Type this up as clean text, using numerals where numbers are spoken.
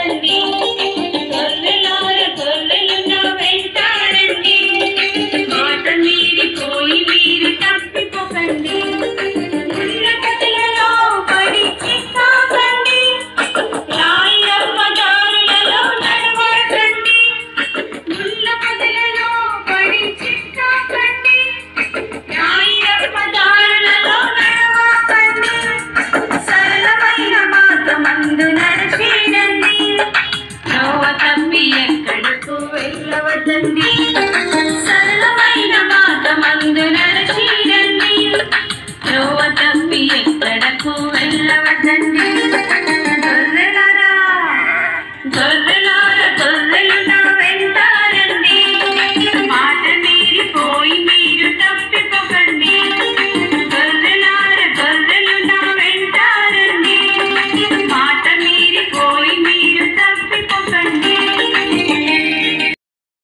పోకండి, గొర్రెలార గొర్రెలు నా వెంటాడండి, మాట మీరిపోయి మీరు తప్పిపోకండి, ముళ్ళ పొదలలో పడి చిక్కాకండి, రాయమ్మ దారులలో నడవకండి, ముళ్ళ పొదలలో పడి చిక్కాకండి, రాయమ్మ దారులలో నడవకండి, సరళమైన మార్గమందు నడిచిరండి, త్రోవ తప్పి ఎక్కడకు వెళ్ళవద్దండి, సరళమైన మార్గమందు నడిచిరండి, త్రోవ తప్పి ఎక్కడకు వెళ్ళవద్దండి, గొర్రెలారా గొర్రెలారా గొర్రెలు నా